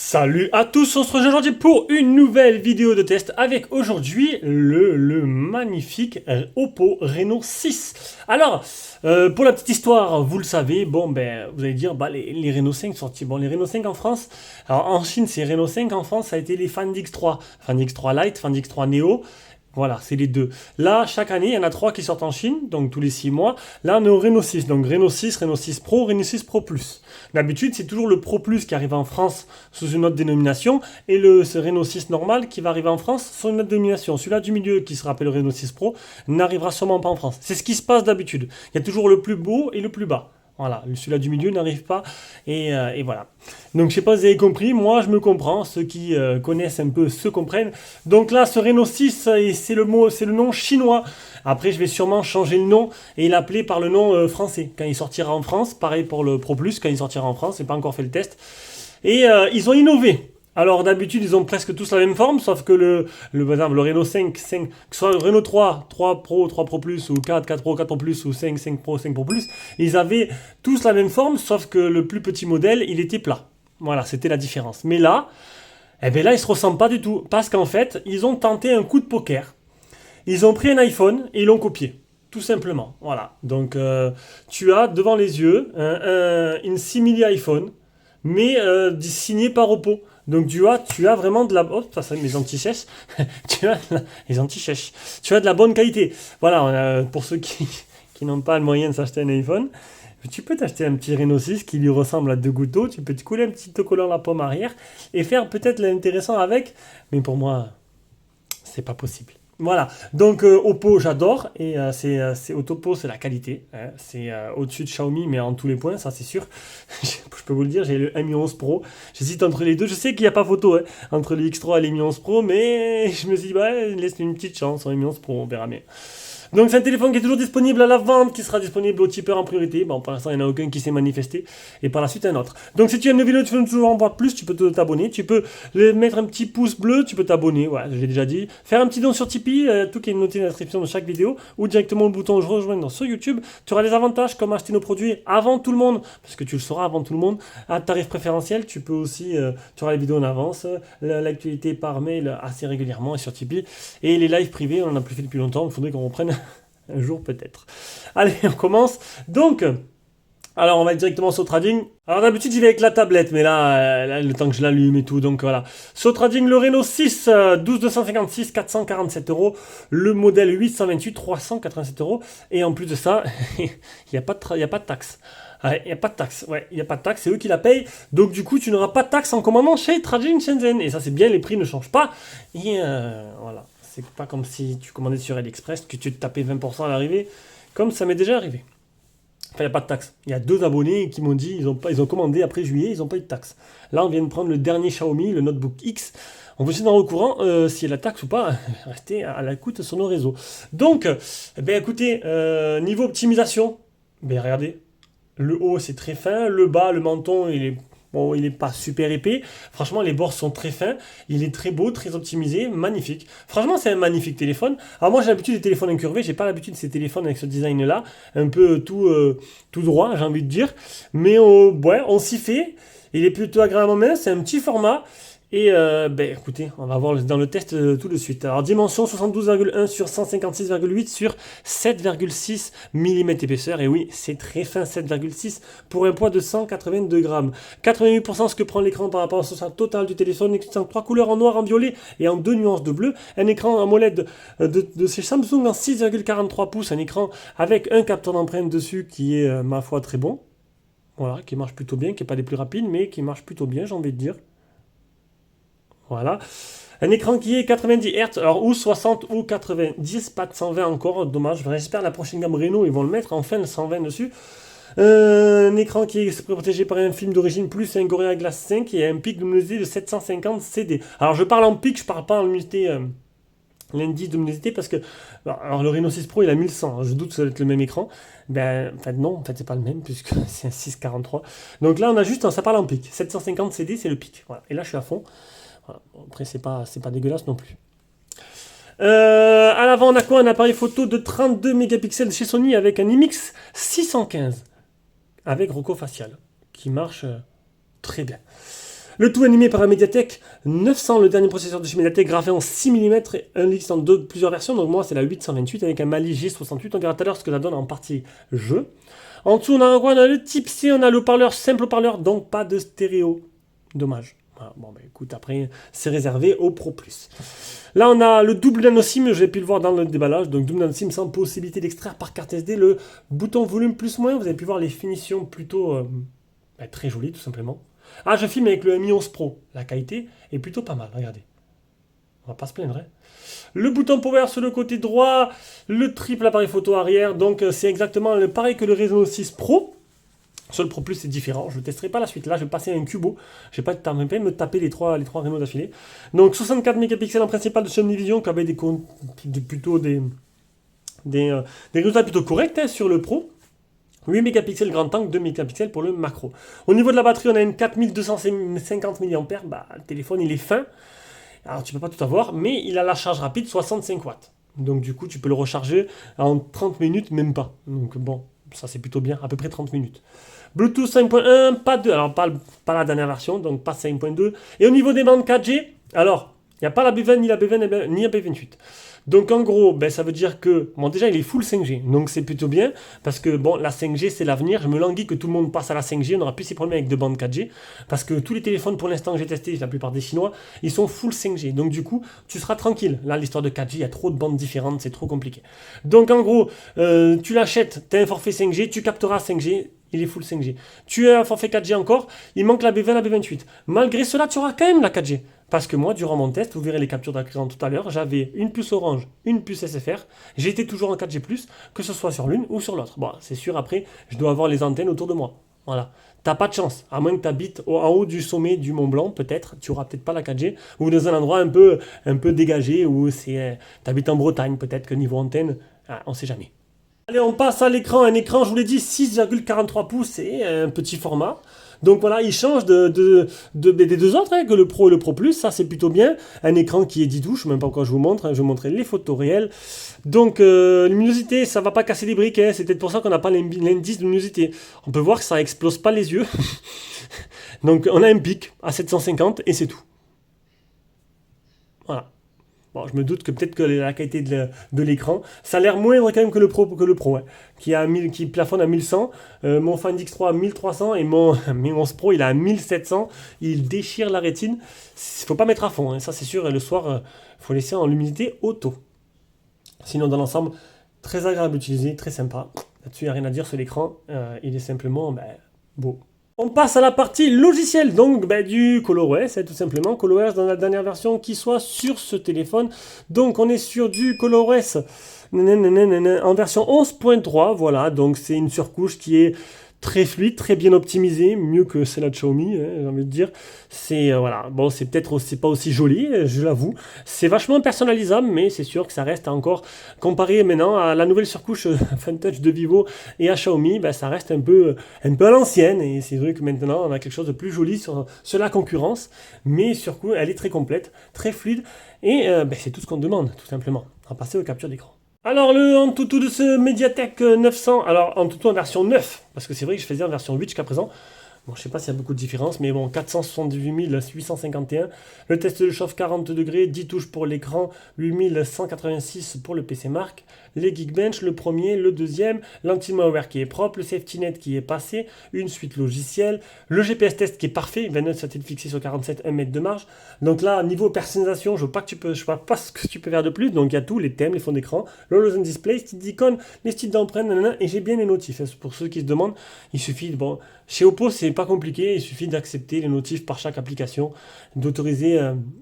Salut à tous, on se retrouve aujourd'hui pour une nouvelle vidéo de test avec aujourd'hui le magnifique Oppo Reno 6. Alors, pour la petite histoire, vous le savez, bon ben vous allez dire les Reno 5 sont sortis. Bon, les Reno 5 en France, alors en Chine c'est Reno 5, en France ça a été les Fan X3, Fan X3 Lite, Fan X3 Neo. Voilà, c'est les deux. Là, chaque année, il y en a 3 qui sortent en Chine, donc tous les 6 mois. Là, on est au Reno 6, donc Reno 6, Reno 6 Pro, Reno 6 Pro Plus. D'habitude, c'est toujours le Pro Plus qui arrive en France sous une autre dénomination, et ce Reno 6 normal qui va arriver en France sous une autre dénomination. Celui-là du milieu, qui se rappelle Reno 6 Pro, n'arrivera sûrement pas en France. C'est ce qui se passe d'habitude. Il y a toujours le plus beau et le plus bas. Voilà, celui-là du milieu n'arrive pas, et voilà. Donc je sais pas si vous avez compris, moi je me comprends, ceux qui connaissent un peu se comprennent. Donc là, ce Reno 6, c'est le nom chinois. Après, je vais sûrement changer le nom et l'appeler par le nom français. Quand il sortira en France, pareil pour le Pro Plus, quand il sortira en France, j'ai pas encore fait le test. Et ils ont innové. Alors d'habitude ils ont presque tous la même forme, sauf que par exemple, le Reno 5, que ce soit le Reno 3, 3 Pro, 3 Pro Plus, ou 4, 4 Pro, 4 Pro Plus, ou 5, 5 Pro, 5 Pro Plus, ils avaient tous la même forme, sauf que le plus petit modèle, il était plat. Voilà, c'était la différence. Mais là, eh bien là, ils se ressemblent pas du tout, parce qu'en fait, ils ont tenté un coup de poker. Ils ont pris un iPhone et ils l'ont copié. Tout simplement. Voilà. Donc, tu as devant les yeux une simili iPhone, mais signé par Oppo. Donc tu as vraiment de la... Oh, ça c'est mes anti-sèches. Les anti-sèches. Tu as de la bonne qualité. Voilà, pour ceux qui n'ont pas le moyen de s'acheter un iPhone, tu peux t'acheter un petit Reno 6 qui lui ressemble à deux gouttes d'eau. Tu peux te couler un petit autocollant à la pomme arrière et faire peut-être l'intéressant avec. Mais pour moi, c'est pas possible. Voilà, donc Oppo j'adore, et Oppo c'est la qualité, hein. C'est au-dessus de Xiaomi mais en tous les points, ça c'est sûr. Je peux vous le dire, j'ai le Mi 11 Pro, j'hésite entre les deux, je sais qu'il n'y a pas photo entre le X3 et les Mi 11 Pro, mais je me suis dit, laisse une petite chance, le Mi 11 Pro, on verra bien. Donc c'est un téléphone qui est toujours disponible à la vente, qui sera disponible aux tipeurs en priorité. Bon, pour l'instant, il n'y en a aucun qui s'est manifesté. Et par la suite, un autre. Donc si tu aimes la vidéo, tu veux toujours en voir plus, tu peux t'abonner. Tu peux mettre un petit pouce bleu, tu peux t'abonner. Voilà, j'ai déjà dit. Faire un petit don sur Tipeee, tout qui est noté dans la description de chaque vidéo. Ou directement le bouton je rejoindre sur YouTube. Tu auras des avantages comme acheter nos produits avant tout le monde. Parce que tu le sauras avant tout le monde. À tarif préférentiel, tu peux aussi, tu auras les vidéos en avance. L'actualité par mail assez régulièrement et sur Tipeee. Et les lives privés, on n'en a plus fait depuis longtemps. Il faudrait qu'on reprenne un jour peut-être. Allez, on commence. Donc, alors on va directement sur Trading. Alors d'habitude j'y vais avec la tablette, mais là, le temps que je l'allume et tout, donc voilà. Sur Trading, le Reno 6, 12256, 447 €. Le modèle 828, 387 €. Et en plus de ça, il n'y a pas de taxe. Il n'y a pas de taxe, il n'y a pas de taxe, c'est eux qui la payent. Donc du coup, tu n'auras pas de taxe en commandant chez Trading Shenzhen. Et ça c'est bien, les prix ne changent pas. Et voilà. C'est pas comme si tu commandais sur AliExpress, que tu te tapais 20% à l'arrivée, comme ça m'est déjà arrivé. Enfin, il n'y a pas de taxe. Il y a 2 abonnés qui m'ont dit, ils ont commandé après juillet, ils n'ont pas eu de taxe. Là, on vient de prendre le dernier Xiaomi, le Notebook X. On veut essayer d'en au courant, s'il y a la taxe ou pas, restez à l'écoute sur nos réseaux. Donc, écoutez, niveau optimisation, regardez, le haut c'est très fin, le bas, le menton, il n'est pas super épais. Franchement, les bords sont très fins. Il est très beau, très optimisé, magnifique. Franchement, c'est un magnifique téléphone. Alors moi, j'ai l'habitude des téléphones incurvés. J'ai pas l'habitude de ces téléphones avec ce design-là, un peu tout droit, j'ai envie de dire. Mais on s'y fait. Il est plutôt agréable en main. C'est un petit format. Et écoutez, on va voir dans le test tout de suite. Alors dimension 72,1 sur 156,8 sur 7,6 mm épaisseur. Et oui, c'est très fin, 7,6 pour un poids de 182 grammes. 88% ce que prend l'écran par rapport au total du téléphone. 3 couleurs en noir, en violet et en 2 nuances de bleu. Un écran AMOLED de chez Samsung en 6,43 pouces. Un écran avec un capteur d'empreinte dessus qui est, ma foi, très bon. Voilà, qui marche plutôt bien, qui n'est pas des plus rapides, mais qui marche plutôt bien, j'ai envie de dire. Voilà. Un écran qui est 90 Hz, alors ou 60 ou 90, pas de 120 encore, dommage. J'espère la prochaine gamme Reno, ils vont le mettre enfin le 120 dessus. Un écran qui est protégé par un film d'origine plus un Gorilla Glass 5 et un pic luminosité de 750 CD. Alors je parle en pic, je parle pas en unité l'indice de luminosité parce que alors le Reno 6 Pro il a 1100, je doute que ça va être le même écran. Ben en fait non, en fait c'est pas le même puisque c'est un 643. Donc là on a juste ça parle en pic. 750 CD c'est le pic. Voilà. Et là je suis à fond. Voilà. Après c'est pas dégueulasse non plus. À l'avant on a quoi? Un appareil photo de 32 mégapixels chez Sony avec un IMX 615 avec Rocco Facial qui marche très bien. Le tout animé par la Mediatek 900, le dernier processeur de chez Mediatek, gravé en 6 mm, et un existe en plusieurs versions, donc moi c'est la 828 avec un Mali G68, on verra tout à l'heure ce que ça donne en partie jeu. En dessous on a quoi? On a le type C, on a le haut-parleur, simple haut-parleur, donc pas de stéréo. Dommage. Voilà, bon bah écoute, après c'est réservé au Pro Plus. Là on a le double nano SIM, j'ai pu le voir dans le déballage, donc double nano SIM sans possibilité d'extraire par carte SD, le bouton volume plus moins, vous avez pu voir les finitions plutôt très jolies tout simplement. Ah, je filme avec le Mi 11 Pro. La qualité est plutôt pas mal, regardez. On va pas se plaindre. Hein. Le bouton power sur le côté droit, le triple appareil photo arrière. Donc c'est exactement pareil que le Reno 6 Pro. Sur le Pro Plus, c'est différent. Je ne testerai pas la suite. Là, je vais passer à un Cubo. Je vais pas me taper les trois Reno d'affilée. Donc 64 mégapixels en principal de Sony Vision, qui avait plutôt des résultats plutôt corrects hein, sur le Pro. 8 mégapixels grand angle, 2 mégapixels pour le macro. Au niveau de la batterie, on a une 4250 mAh. Bah, le téléphone, il est fin. Alors, tu peux pas tout avoir, mais il a la charge rapide 65 watts. Donc, du coup, tu peux le recharger en 30 minutes, même pas. Donc, bon, ça, c'est plutôt bien, à peu près 30 minutes. Bluetooth 5.1, pas de, alors pas la dernière version, donc pas 5.2. Et au niveau des bandes 4G, alors, il n'y a pas la B20, ni la B20, ni la B28. Donc en gros, ben, ça veut dire que, bon déjà il est full 5G, donc c'est plutôt bien, parce que bon, la 5G c'est l'avenir, je me languis que tout le monde passe à la 5G, on n'aura plus ces problèmes avec de bandes 4G, parce que tous les téléphones pour l'instant que j'ai testés, la plupart des Chinois, ils sont full 5G, donc du coup, tu seras tranquille. Là, l'histoire de 4G, il y a trop de bandes différentes, c'est trop compliqué. Donc en gros, tu l'achètes, tu as un forfait 5G, tu capteras 5G, il est full 5G. Tu as un forfait 4G encore, il manque la B20, la B28. Malgré cela, tu auras quand même la 4G. Parce que moi, durant mon test, vous verrez les captures d'écran tout à l'heure, j'avais une puce Orange, une puce SFR. J'étais toujours en 4G+, que ce soit sur l'une ou sur l'autre. Bon, c'est sûr, après, je dois avoir les antennes autour de moi. Voilà. T'as pas de chance, à moins que tu habites en haut du sommet du Mont Blanc, peut-être, tu auras peut-être pas la 4G, ou dans un endroit un peu dégagé, où tu habites en Bretagne, peut-être que niveau antenne, on sait jamais. Allez, on passe à l'écran. Un écran, je vous l'ai dit, 6,43 pouces et un petit format. Donc voilà, il change des deux autres, hein, que le Pro et le Pro Plus. Ça, c'est plutôt bien. Un écran qui est 10 touches, même pas pourquoi je vous montre. Hein, je vais vous montrer les photos réelles. Donc, luminosité, ça va pas casser les briques. Hein, c'est peut-être pour ça qu'on n'a pas l'indice de luminosité. On peut voir que ça explose pas les yeux. Donc, on a un pic à 750 et c'est tout. Voilà. Bon, je me doute que peut-être que la qualité de l'écran, ça a l'air moindre quand même que le Pro hein, qui plafonne à 1100. Mon Find X3 à 1300 et mon 11 Pro il a à 1700. Il déchire la rétine. Il faut pas mettre à fond, hein, ça c'est sûr. Et le soir, faut laisser en luminosité auto. Sinon, dans l'ensemble, très agréable à utiliser, très sympa. Là-dessus, il n'y a rien à dire sur l'écran. Il est simplement beau. On passe à la partie logicielle, donc du ColorOS, tout simplement. ColorOS dans la dernière version qui soit sur ce téléphone. Donc on est sur du ColorOS en version 11.3, voilà. Donc c'est une surcouche qui est très fluide, très bien optimisée, mieux que celle de Xiaomi, hein, j'ai envie de dire. C'est voilà, bon, c'est peut-être pas aussi joli, je l'avoue. C'est vachement personnalisable, mais c'est sûr que ça reste encore comparé maintenant à la nouvelle surcouche FunTouch de Vivo et à Xiaomi, ça reste un peu à l'ancienne. Et c'est vrai que maintenant on a quelque chose de plus joli sur la concurrence, mais surtout elle est très complète, très fluide, et c'est tout ce qu'on demande, tout simplement. On va passer aux captures d'écran. Alors le Antutu de ce Mediatek 900, alors Antutu en version 9, parce que c'est vrai que je faisais en version 8 jusqu'à présent. Bon, je sais pas s'il y a beaucoup de différence, mais bon, 478 851. Le test de chauffe 40 degrés, 10 touches pour l'écran, 8186 pour le PC Mark. Les Geekbench, le premier, le deuxième, l'anti-malware qui est propre, le safety net qui est passé, une suite logicielle, le GPS test qui est parfait, 29 satellites fixés sur 47, 1 mètre de marge. Donc là, niveau personnalisation, je vois pas ce que tu peux faire de plus. Donc il y a tout, les thèmes, les fonds d'écran, le Horizon Display, petites icônes, les styles d'empreinte, et j'ai bien les notifs. Pour ceux qui se demandent, il suffit, chez Oppo, c'est pas compliqué, il suffit d'accepter les notifs par chaque application, d'autoriser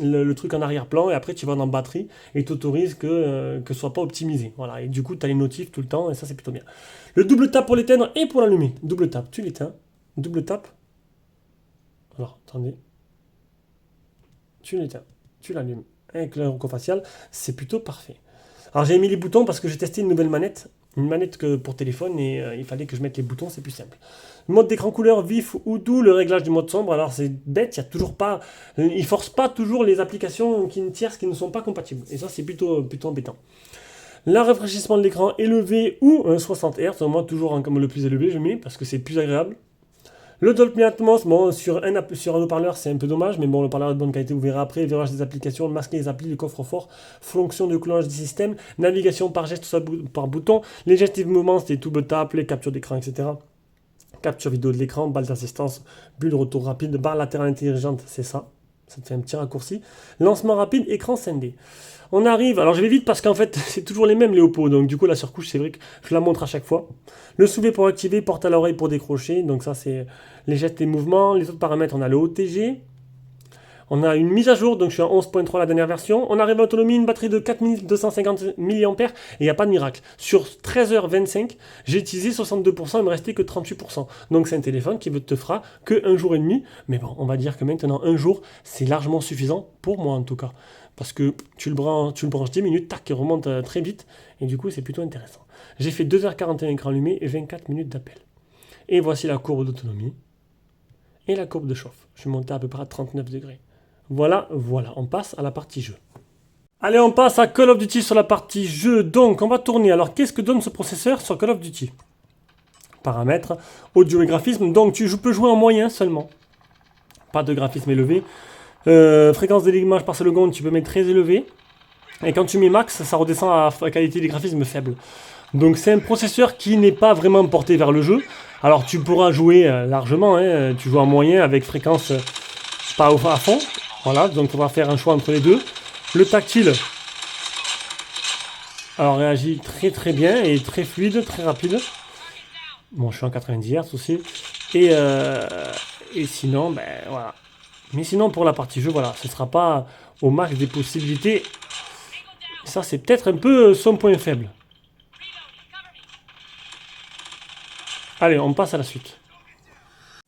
le truc en arrière-plan, et après tu vas dans batterie et tu autorises que ce soit pas optimisé. Voilà, et du coup tu as les notifs tout le temps, et ça c'est plutôt bien. Le double tap pour l'éteindre et pour l'allumer. Double tap, tu l'éteins, double tap. Alors, attendez. Tu l'éteins, tu l'allumes. avec le recours facial, c'est plutôt parfait. Alors j'ai mis les boutons parce que j'ai testé une nouvelle manette, une manette pour téléphone, et il fallait que je mette les boutons, c'est plus simple. Mode d'écran couleur vif ou doux, le réglage du mode sombre, alors c'est bête, il y a toujours pas, il force pas toujours les applications tierces qui ne sont pas compatibles, et ça c'est plutôt embêtant. Le rafraîchissement de l'écran élevé ou 60 Hz, moi toujours comme le plus élevé je mets parce que c'est plus agréable. Le Dolby Atmos, bon, sur un haut-parleur c'est un peu dommage, mais bon, le parleur est de bonne qualité, vous verrez après. Verrouillage des applications, masquer les applis, le coffre-fort, fonction de clonage du système, navigation par geste, par bouton, les gestes et mouvements, c'est tout tap, les captures d'écran, etc. Capture vidéo de l'écran, balle d'assistance, bulle de retour rapide, barre latérale intelligente, c'est ça. Ça te fait un petit raccourci. Lancement rapide, écran scindé. On arrive, alors je vais vite parce qu'en fait c'est toujours les mêmes les Oppo, donc du coup la surcouche c'est vrai que je la montre à chaque fois. Le soulevé pour activer, porte à l'oreille pour décrocher, donc ça c'est les gestes et mouvements. Les autres paramètres, on a le OTG. On a une mise à jour, donc je suis en 11.3 la dernière version. On arrive à l'autonomie, une batterie de 4250 mAh, et il n'y a pas de miracle. Sur 13h25, j'ai utilisé 62%, il me restait que 38%. Donc c'est un téléphone qui te fera que 1 jour et demi. Mais bon, on va dire que maintenant, 1 jour, c'est largement suffisant, pour moi en tout cas. Parce que tu le branches 10 minutes, tac, il remonte très vite, et du coup c'est plutôt intéressant. J'ai fait 2h41 écran allumé et 24 minutes d'appel. Et voici la courbe d'autonomie et la courbe de chauffe. Je suis monté à peu près à 39 degrés. Voilà, on passe à la partie jeu. Allez, on passe à Call of Duty sur la partie jeu. Donc, on va tourner. Alors, qu'est-ce que donne ce processeur sur Call of Duty? Paramètres, audio et graphisme. Donc, tu peux jouer en moyen seulement. Pas de graphisme élevé. Fréquence de l'image par seconde, tu peux mettre très élevé. Et quand tu mets max, ça redescend à la qualité des graphismes faible. Donc, c'est un processeur qui n'est pas vraiment porté vers le jeu. Alors, tu pourras jouer largement. Hein. Tu joues en moyen avec fréquence pas à fond. Voilà, donc on va faire un choix entre les deux. Le tactile, alors réagit très bien et très fluide, très rapide. Bon, je suis en 90 Hz aussi. Et sinon, ben voilà. Mais sinon, pour la partie jeu, voilà, ce ne sera pas au max des possibilités. Ça, c'est peut-être un peu son point faible. Allez, on passe à la suite.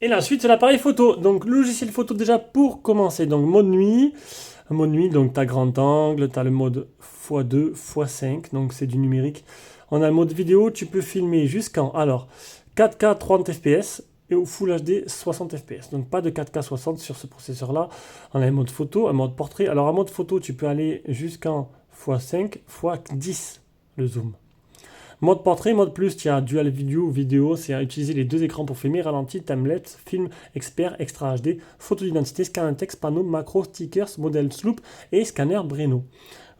Et la suite, c'est l'appareil photo. Donc, logiciel photo déjà pour commencer. Donc, mode nuit. Mode nuit, donc tu as grand angle, tu as le mode x2, x5, donc c'est du numérique. On a le mode vidéo, tu peux filmer jusqu'en, alors, 4K 30 fps et au Full HD 60 fps. Donc, pas de 4K 60 sur ce processeur-là. On a un mode photo, un mode portrait. Alors, en mode photo, tu peux aller jusqu'en x5, x10 le zoom. Mode portrait, mode plus, tu as dual vidéo, c'est à utiliser les deux écrans pour filmer, ralenti, timelapse, film, expert, extra HD, photo d'identité, scanner texte, panneau, macro, stickers, modèle sloop et scanner Breno.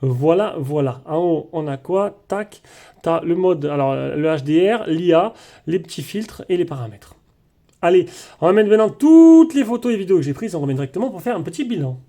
Voilà. En haut, on a quoi? Tac, tu as le mode, alors le HDR, l'IA, les petits filtres et les paramètres. Allez, on va mettre maintenant toutes les photos et vidéos que j'ai prises, on remet directement pour faire un petit bilan.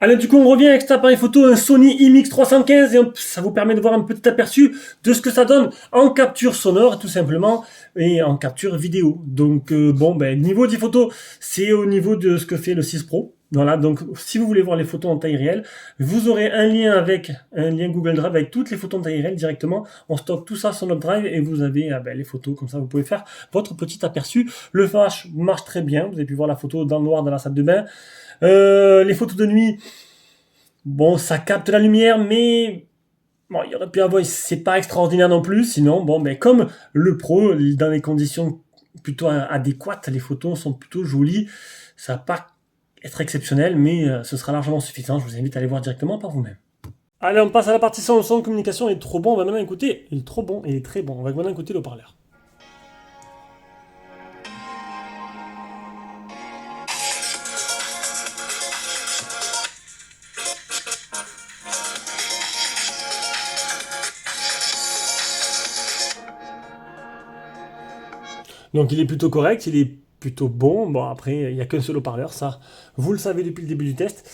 Allez, du coup, on revient avec cet appareil photo, un Sony IMX315, et ça vous permet de voir un petit aperçu de ce que ça donne en capture sonore, tout simplement, et en capture vidéo. Donc, bon, niveau des photos, c'est au niveau de ce que fait le 6 Pro. Voilà, donc si vous voulez voir les photos en taille réelle, vous aurez un lien Google Drive avec toutes les photos en taille réelle directement. On stocke tout ça sur notre Drive et vous avez les photos, comme ça vous pouvez faire votre petit aperçu. Le flash marche très bien, vous avez pu voir la photo dans le noir dans la salle de bain. Les photos de nuit, bon, ça capte la lumière, mais bon, il y aurait pu avoir, c'est pas extraordinaire non plus. Sinon, bon, comme le Pro, dans les conditions plutôt adéquates, les photos sont plutôt jolies. Ça va pas être exceptionnel, mais ce sera largement suffisant. Je vous invite à aller voir directement par vous-même. Allez, on passe à la partie son. Le son de communication est trop bon. On va maintenant écouter. Il est trop bon, il est très bon. On va maintenant écouter le haut-parleur. Donc il est plutôt correct, il est plutôt bon. Bon, après, il n'y a qu'un seul haut-parleur, ça, vous le savez depuis le début du test.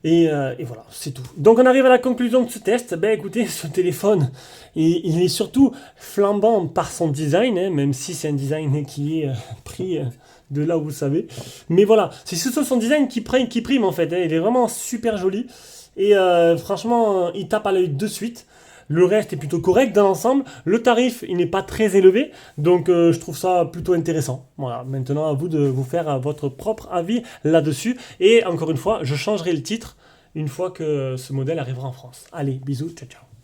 Et voilà, c'est tout. Donc on arrive à la conclusion de ce test. Écoutez, ce téléphone, il est surtout flambant par son design, hein, même si c'est un design qui est pris de là où vous savez. Mais voilà, c'est surtout son design qui prime en fait. Hein. Il est vraiment super joli. Et franchement, il tape à l'œil de suite. Le reste est plutôt correct dans l'ensemble. Le tarif, il n'est pas très élevé. Donc, je trouve ça plutôt intéressant. Voilà, maintenant, à vous de vous faire votre propre avis là-dessus. Et encore une fois, je changerai le titre une fois que ce modèle arrivera en France. Allez, bisous, ciao, ciao.